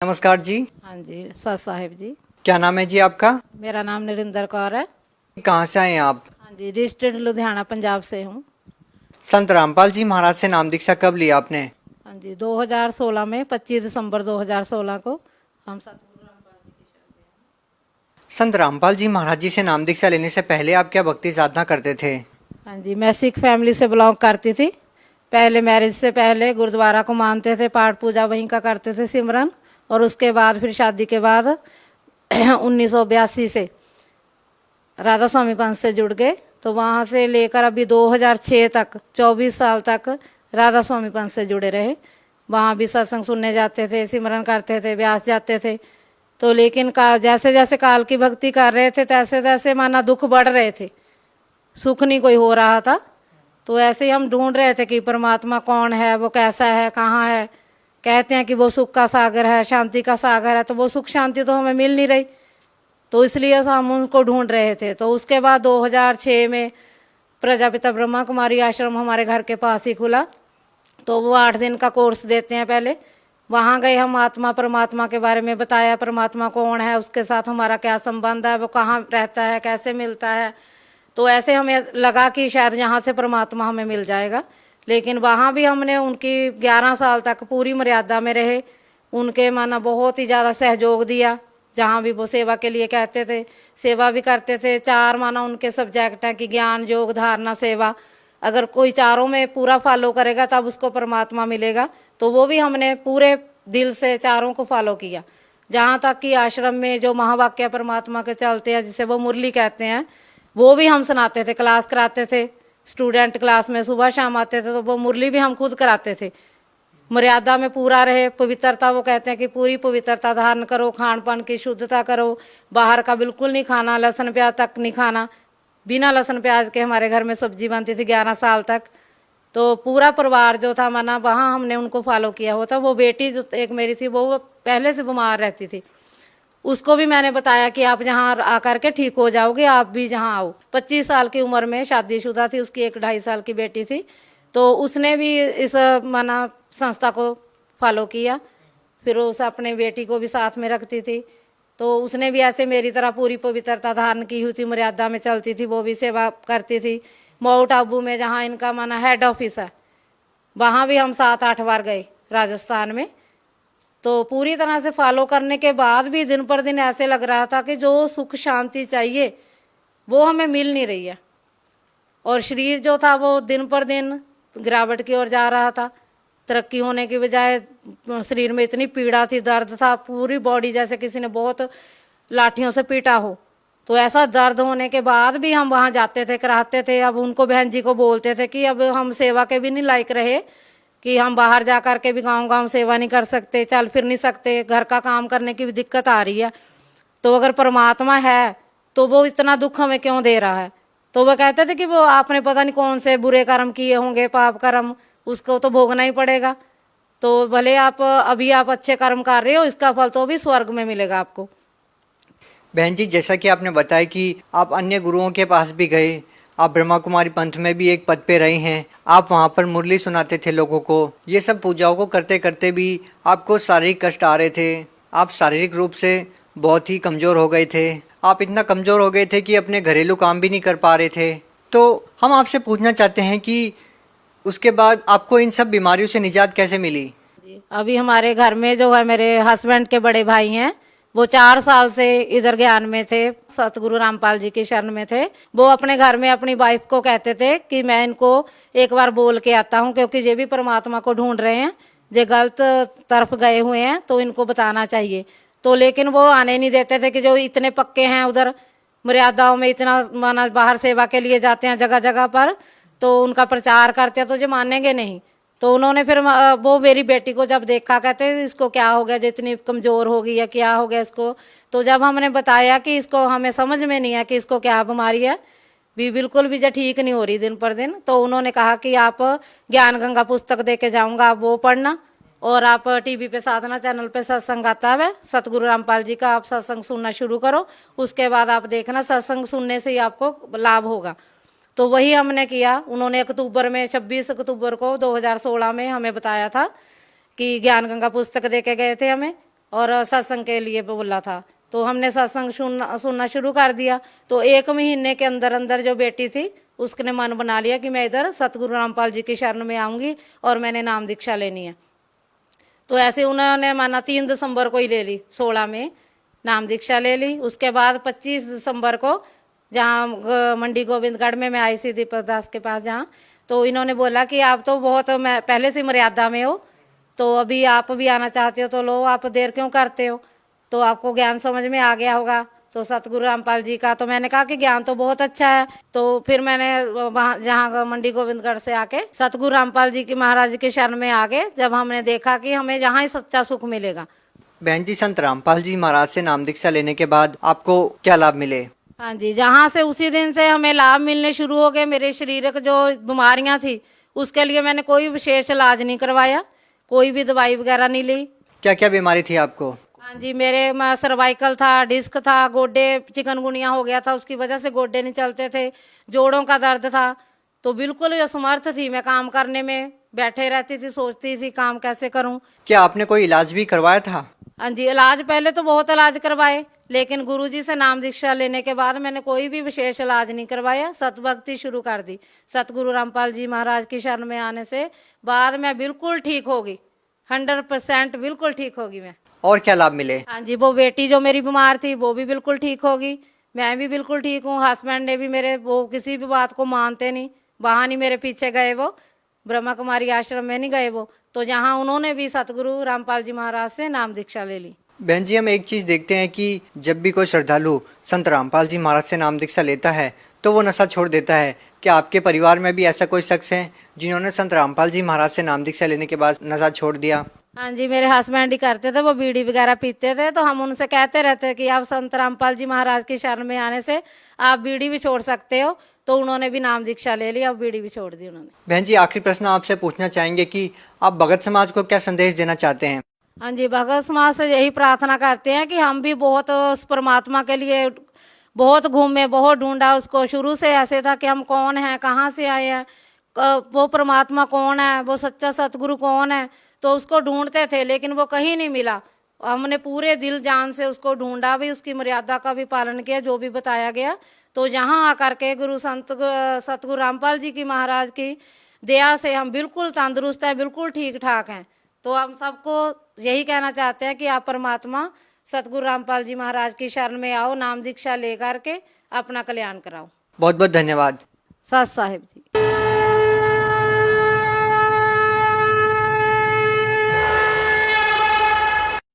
नमस्कार जी। हाँ जी, सत साहिब जी। क्या नाम है जी आपका? मेरा नाम नरिंदर कौर है। कहाँ से आए हैं आप? हाँ जी, डिस्ट्रिक्ट लुधियाना पंजाब से हूँ। संत रामपाल जी महाराज से नाम दीक्षा कब लिया आपने? हाँ जी, 2016 में 25 दिसंबर 2016 को हम सतगुरु रामपाल जी की शरण में। संत रामपाल जी महाराज जी से नाम दीक्षा लेने से पहले आप क्या भक्ति साधना करते थे? हाँ जी, मैं सिख फैमिली से बिलोंग करती थी। पहले मैरिज से पहले गुरुद्वारा को मानते थे, पाठ पूजा वहीं का करते थे, सिमरन। और उसके बाद फिर शादी के बाद 1982 से राधा स्वामी पंथ से जुड़ गए। तो वहाँ से लेकर अभी 2006 तक 24 साल तक राधा स्वामी पंथ से जुड़े रहे। वहाँ भी सत्संग सुनने जाते थे, सिमरन करते थे, ब्यास जाते थे। तो लेकिन जैसे जैसे काल की भक्ति कर रहे थे तैसे तैसे माना दुख बढ़ रहे थे, सुख नहीं कोई हो रहा था। तो ऐसे ही हम ढूंढ रहे थे कि परमात्मा कौन है, वो कैसा है, कहाँ है। कहते हैं कि वो सुख का सागर है, शांति का सागर है, तो वो सुख शांति तो हमें मिल नहीं रही। तो इसलिए हम उनको ढूंढ रहे थे। तो उसके बाद 2006 में प्रजापिता ब्रह्मा कुमारी आश्रम हमारे घर के पास ही खुला। तो वो 8 दिन का कोर्स देते हैं। पहले वहाँ गए, हम आत्मा परमात्मा के बारे में बताया, परमात्मा कौन है, उसके साथ हमारा क्या संबंध है, वो कहाँ रहता है, कैसे मिलता है। तो ऐसे हमें लगा कि शायद यहाँ से परमात्मा हमें मिल जाएगा। लेकिन वहाँ भी हमने उनकी 11 साल तक पूरी मर्यादा में रहे। उनके माना बहुत ही ज़्यादा सहयोग दिया। जहाँ भी वो सेवा के लिए कहते थे सेवा भी करते थे। 4 माना उनके सब्जेक्ट हैं कि ज्ञान, योग, धारणा, सेवा। अगर कोई चारों में पूरा फॉलो करेगा तब उसको परमात्मा मिलेगा। तो वो भी हमने पूरे दिल से चारों को फॉलो किया। जहाँ तक कि आश्रम में जो महावाक्य परमात्मा के चलते हैं, जिसे वो मुरली कहते हैं, वो भी हम सुनाते थे, क्लास कराते थे। स्टूडेंट क्लास में सुबह शाम आते थे तो वो मुरली भी हम खुद कराते थे। मर्यादा में पूरा रहे, पवित्रता, वो कहते हैं कि पूरी पवित्रता धारण करो, खान पान की शुद्धता करो, बाहर का बिल्कुल नहीं खाना, लहसुन प्याज तक नहीं खाना। बिना लहसुन प्याज के हमारे घर में सब्जी बनती थी 11 साल तक। तो पूरा परिवार जो था माना वहाँ हमने उनको फॉलो किया हुआ था। वो बेटी जो एक मेरी थी वो पहले से बीमार रहती थी, उसको भी मैंने बताया कि आप यहाँ आकर के ठीक हो जाओगे, आप भी यहाँ आओ। 25 साल की उम्र में शादीशुदा थी, उसकी 1 ढाई साल की बेटी थी। तो उसने भी इस माना संस्था को फॉलो किया। फिर उस अपने बेटी को भी साथ में रखती थी। तो उसने भी ऐसे मेरी तरह पूरी पवित्रता धारण की हुई थी, मर्यादा में चलती थी, वो भी सेवा करती थी। माउंट आबू में जहाँ इनका माना हेड ऑफिस है, वहाँ भी हम 7-8 बार गए, राजस्थान में। तो पूरी तरह से फॉलो करने के बाद भी दिन पर दिन ऐसे लग रहा था कि जो सुख शांति चाहिए वो हमें मिल नहीं रही है। और शरीर जो था वो दिन पर दिन गिरावट की ओर जा रहा था। तरक्की होने की बजाय शरीर में इतनी पीड़ा थी, दर्द था, पूरी बॉडी जैसे किसी ने बहुत लाठियों से पीटा हो। तो ऐसा दर्द होने के बाद भी हम वहाँ जाते थे, कराते थे। अब उनको बहन जी को बोलते थे कि अब हम सेवा के भी नहीं लायक रहे, कि हम बाहर जा कर के भी गांव गांव सेवा नहीं कर सकते, चल फिर नहीं सकते, घर का काम करने की भी दिक्कत आ रही है। तो अगर परमात्मा है तो वो इतना दुख हमें क्यों दे रहा है। तो वो कहते थे कि वो आपने पता नहीं कौन से बुरे कर्म किए होंगे, पाप कर्म, उसको तो भोगना ही पड़ेगा। तो भले आप अभी आप अच्छे कर्म कर रहे हो, इसका फल तो भी स्वर्ग में मिलेगा आपको। बहन जी, जैसा कि आपने बताया कि आप अन्य गुरुओं के पास भी गए, आप ब्रह्मा कुमारी पंथ में भी एक पद पे रहे हैं, आप वहाँ पर मुरली सुनाते थे लोगों को। ये सब पूजाओं को करते करते भी आपको शारीरिक कष्ट आ रहे थे, आप शारीरिक रूप से बहुत ही कमज़ोर हो गए थे। आप इतना कमज़ोर हो गए थे कि अपने घरेलू काम भी नहीं कर पा रहे थे। तो हम आपसे पूछना चाहते हैं कि उसके बाद आपको इन सब बीमारियों से निजात कैसे मिली? अभी हमारे घर में जो है मेरे हस्बैंड के बड़े भाई हैं, वो 4 साल से इधर ज्ञान में थे, सतगुरु रामपाल जी की शरण में थे। वो अपने घर में अपनी वाइफ को कहते थे कि मैं इनको एक बार बोल के आता हूँ, क्योंकि ये भी परमात्मा को ढूंढ रहे हैं, ये गलत तरफ गए हुए हैं, तो इनको बताना चाहिए। तो लेकिन वो आने नहीं देते थे कि जो इतने पक्के हैं उधर मर्यादाओं में, इतना माना बाहर सेवा के लिए जाते हैं जगह जगह पर, तो उनका प्रचार करते हैं तो जो मानेंगे नहीं। तो उन्होंने फिर वो मेरी बेटी को जब देखा, कहते इसको क्या हो गया, जितनी कमज़ोर हो गई है, क्या हो गया इसको। तो जब हमने बताया कि इसको हमें समझ में नहीं है कि इसको क्या बीमारी है, भी बिल्कुल भी जो ठीक नहीं हो रही दिन पर दिन, तो उन्होंने कहा कि आप ज्ञान गंगा पुस्तक दे के जाऊँगा, आप वो पढ़ना, और आप टीवी पे साधना चैनल पे सत्संग आता है सतगुरु रामपाल जी का, आप सत्संग सुनना शुरू करो, उसके बाद आप देखना सत्संग सुनने से ही आपको लाभ होगा। तो वही हमने किया। उन्होंने अक्टूबर में 26 अक्टूबर को 2016 में हमें बताया था कि ज्ञान गंगा पुस्तक दे के गए थे हमें। और सत्संग के लिए बोला था। तो हमने सत्संग सुनना शुरू कर दिया। तो 1 महीने के अंदर अंदर जो बेटी थी उसने मन बना लिया कि मैं इधर सतगुरु रामपाल जी की शरण में आऊंगी और मैंने नाम दीक्षा लेनी है। तो ऐसे उन्होंने माना 3 दिसंबर को ही ले ली, 16 में नाम दीक्षा ले ली। उसके बाद 25 दिसंबर को जहाँ मंडी गोविंदगढ़ में मैं आई सी दीपक दास के पास, जहाँ तो इन्होंने बोला कि आप तो बहुत मैं पहले से मर्यादा में हो, तो अभी आप भी आना चाहते हो तो लो, आप देर क्यों करते हो, तो आपको ज्ञान समझ में आ गया होगा तो सतगुरु रामपाल जी का। तो मैंने कहा कि ज्ञान तो बहुत अच्छा है। तो फिर मैंने वहाँ जहाँ मंडी गोविंदगढ़ से आके सतगुरु रामपाल जी की महाराज के शरण में आ गए, जब हमने देखा कि हमें यहाँ ही सच्चा सुख मिलेगा। बहन जी, संत रामपाल जी महाराज से नाम दीक्षा लेने के बाद आपको क्या लाभ मिले? हाँ जी, जहाँ से उसी दिन से हमें लाभ मिलने शुरू हो गए। मेरे शरीर की जो बीमारियां थी उसके लिए मैंने कोई विशेष इलाज नहीं करवाया, कोई भी दवाई वगैरह नहीं ली। क्या क्या बीमारी थी आपको? हाँ जी, मेरे सर्वाइकल था, डिस्क था, गोड्डे चिकनगुनिया हो गया था, उसकी वजह से गोड्डे नहीं चलते थे, जोड़ों का दर्द था। तो बिल्कुल असमर्थ थी मैं काम करने में, बैठे रहती थी, सोचती थी काम कैसे करूं। क्या आपने कोई इलाज भी करवाया था? हाँ जी, इलाज पहले तो बहुत इलाज करवाए, लेकिन गुरुजी से नाम दीक्षा लेने के बाद मैंने कोई भी विशेष इलाज नहीं करवाया, सतभक्ति शुरू कर दी। सतगुरु रामपाल जी महाराज की शरण में आने से बाद मैं बिल्कुल ठीक होगी, 100% बिल्कुल ठीक होगी मैं। और क्या लाभ मिले? हाँ जी, वो बेटी जो मेरी बीमार थी वो भी बिल्कुल ठीक होगी, मैं भी बिल्कुल ठीक हूँ। हस्बैंड ने भी मेरे, वो किसी भी बात को मानते नहीं, वहाँ नहीं मेरे पीछे गए, वो ब्रह्मा कुमारी आश्रम में नहीं गए वो, तो जहाँ उन्होंने भी सतगुरु रामपाल जी महाराज से नाम दीक्षा ले ली। बहन जी, हम एक चीज़ देखते हैं कि जब भी कोई श्रद्धालु संत रामपाल जी महाराज से नाम दीक्षा लेता है तो वो नशा छोड़ देता है। क्या आपके परिवार में भी ऐसा कोई शख्स है जिन्होंने संत रामपाल जी महाराज से नाम दीक्षा लेने के बाद नशा छोड़ दिया? हाँ जी, मेरे हस्बैंड ही करते थे, वो बीड़ी वगैरह पीते थे, तो हम उनसे कहते रहते कि आप संत रामपाल जी महाराज की शरण में आने से आप बीड़ी भी छोड़ सकते हो, तो उन्होंने भी नाम दीक्षा ले ली, अब बीड़ी भी छोड़ दी उन्होंने। बहन जी, आखिरी प्रश्न आपसे पूछना चाहेंगे कि आप भगत समाज को क्या संदेश देना चाहते हैं? हाँ जी, भगत समाज से यही प्रार्थना करते हैं कि हम भी बहुत उस परमात्मा के लिए बहुत घूमे, बहुत ढूंढा उसको। शुरू से ऐसे था कि हम कौन हैं, कहाँ से आए हैं, वो परमात्मा कौन है, वो सच्चा सतगुरु कौन है, तो उसको ढूंढते थे, लेकिन वो कहीं नहीं मिला। हमने पूरे दिल जान से उसको ढूंढा भी, उसकी मर्यादा का भी पालन किया जो भी बताया गया। तो यहाँ आकर के गुरु संत सतगुरु रामपाल जी की महाराज की दया से हम बिल्कुल तंदुरुस्त हैं, बिल्कुल ठीक ठाक हैं। तो हम सबको यही कहना चाहते हैं कि आप परमात्मा सतगुरु रामपाल जी महाराज की शरण में आओ, नाम दीक्षा लेकर के अपना कल्याण कराओ। बहुत बहुत धन्यवाद। सत साहिब जी।